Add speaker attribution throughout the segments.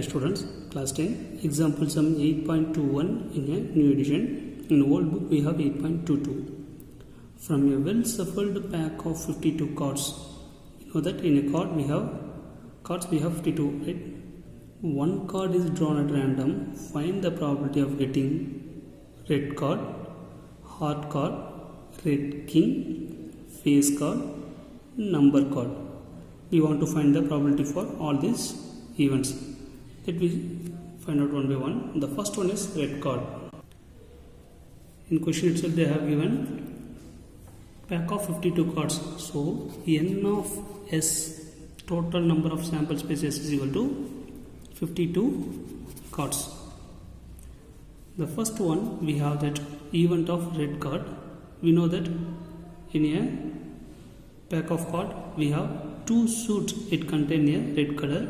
Speaker 1: students, class 10, example sum 8.21 in a new edition. In old book we have 8.22. From a well shuffled pack of 52 cards, you know that in a card we have 52, right? One card is drawn at random. Find the probability of getting red card, heart card, red king, face card, number card. We want to find the probability for all these events. Let me find out one by one. The first one is red card. In question itself they have given pack of 52 cards. So n of s, total number of sample spaces, is equal to 52 cards. The first one we have that event of red card. We know that in a pack of card we have 2 suits, it contains a red color,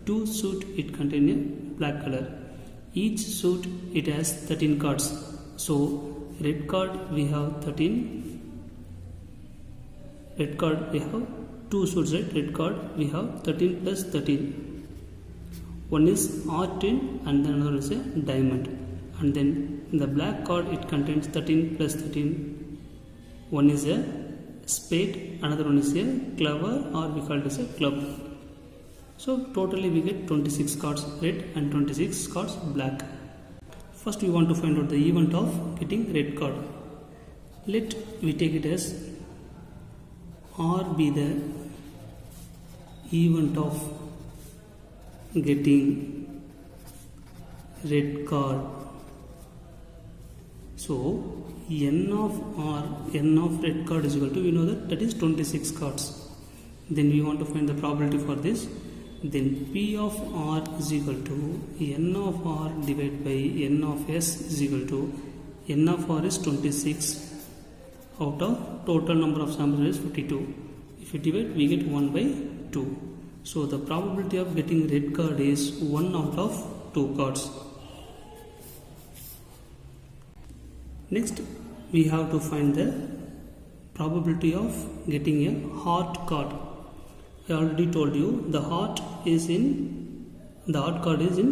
Speaker 1: 2 suit it contains a black color. Each suit it has 13 cards. So red card we have 13, red card we have 2 suits, right? Red card we have 13 plus 13. One is R10 and then another is a diamond. And then the black card it contains 13 plus 13. One is a spade, another one is a clover, or we call it as a club. So totally we get 26 cards red and 26 cards black. First we want to find out the event of getting red card. Let we take it as R be the event of getting red card. So n of R, n of red card is equal to, we know that is 26 cards. Then we want to find the probability for this. Then P of R is equal to n of R divided by n of S is equal to, n of R is 26 out of total number of samples is 52. If you divide we get 1 by 2. So the probability of getting red card is 1 out of 2 cards. Next we have to find the probability of getting a heart card. I already told you the heart card is in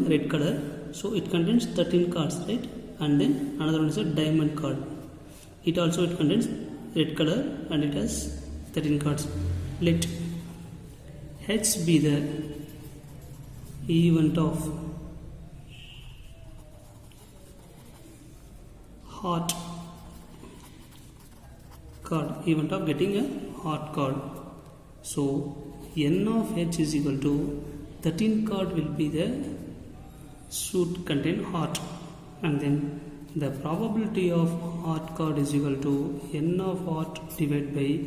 Speaker 1: red color, so it contains 13 cards, right? And then another one is a diamond card. It contains red color and it has 13 cards. Let H be the event of heart card, event of getting a heart card. So n of H is equal to 13 card will be the suit contain heart, and then the probability of heart card is equal to n of heart divided by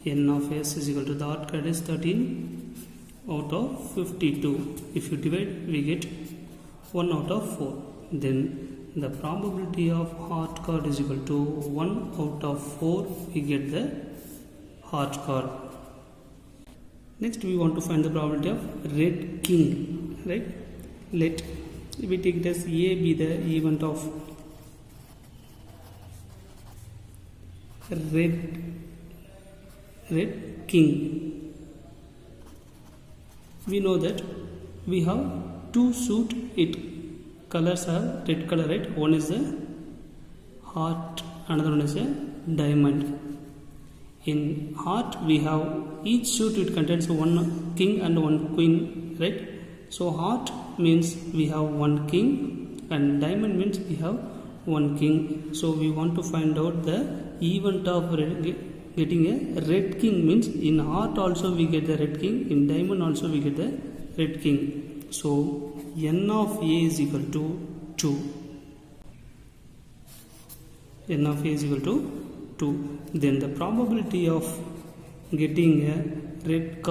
Speaker 1: n of S is equal to, the heart card is 13 out of 52. If you divide we get 1 out of 4. Then the probability of heart card is equal to 1 out of 4. We get the heart card. Next we want to find the probability of red king, right? Let we take it as A be the event of red king. We know that we have 2 suit, it colors are red color, right? One is a heart, another one is a diamond. In heart we have each suit it contains one king and one queen, right? So heart means we have one king and diamond means we have one king. So we want to find out the event of getting a red king, means in heart also we get the red king, in diamond also we get the red king. So n of A is equal to 2. N of A is equal to 2. Then the probability of getting a red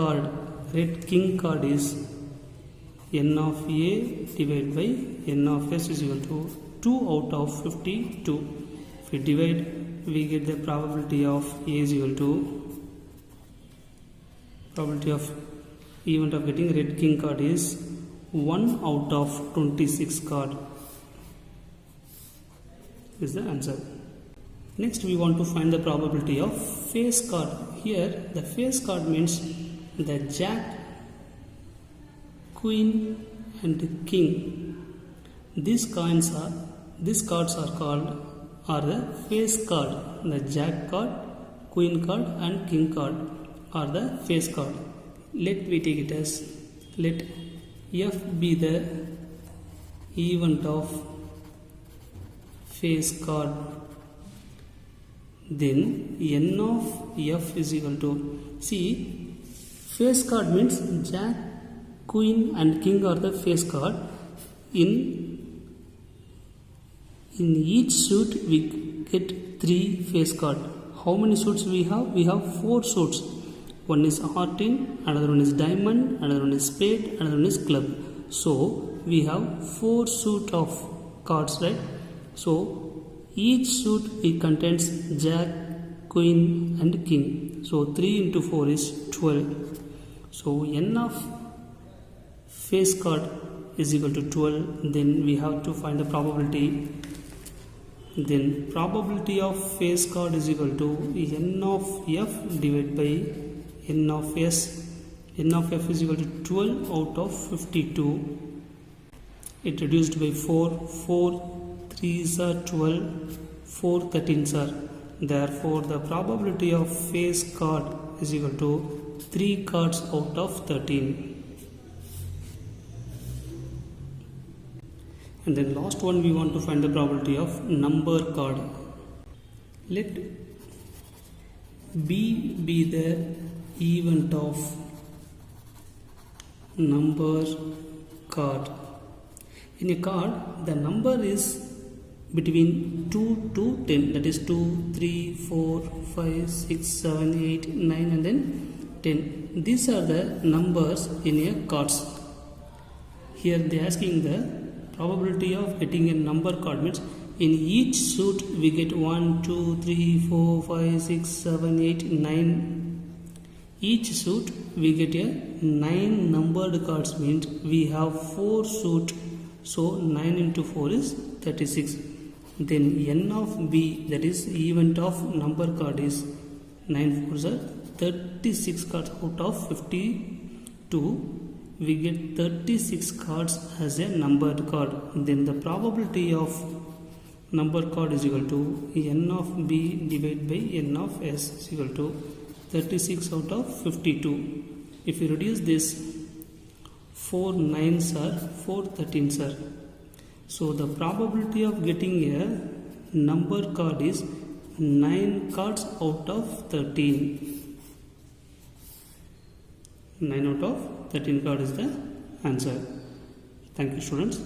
Speaker 1: king card is n of A divided by n of S is equal to 2 out of 52. If we divide we get the probability of A is equal to, probability of event of getting red king card is 1 out of 26 card is the answer. Next we want to find the probability of face card. Here the face card means the jack, queen and king. These cards are the face card. The jack card, queen card and king card are the face card. Let we take it as, let F be the event of face card. Then N of F is equal to, see, face card means jack, queen and king are the face card. In each suit we get 3 face card. How many suits we have? We have 4 suits. One is heart in, another one is diamond, another one is spade, another one is club. So we have 4 suit of cards, right? So each suit it contains jack, queen and king. So 3 into 4 is 12. So N of face card is equal to 12. Then we have to find the probability. Then probability of face card is equal to N of F divided by N of S. N of F is equal to 12 out of 52. It reduced by 4. 4 3s are 12. 4 13s are. Therefore, the probability of face card is equal to 3 cards out of 13. And then last one, we want to find the probability of number card. Let B be the event of number card. In a card, the number is between 2 to 10, that is 2, 3, 4, 5, 6, 7, 8, 9 and then 10. These are the numbers in a cards. Here they are asking the probability of getting a number card means in each suit we get 1, 2, 3, 4, 5, 6, 7, 8, 9. Each suit we get a 9 numbered cards means we have 4 suit. So 9 into 4 is 36. Then N of B, that is event of number card, is 9 4s are 36 cards out of 52. We get 36 cards as a numbered card. Then the probability of number card is equal to N of B divided by N of S is equal to 36 out of 52. If you reduce this, 4 9s are 4 13s are. So the probability of getting a number card is 9 cards out of 13. 9 out of 13 card is the answer. Thank you, students.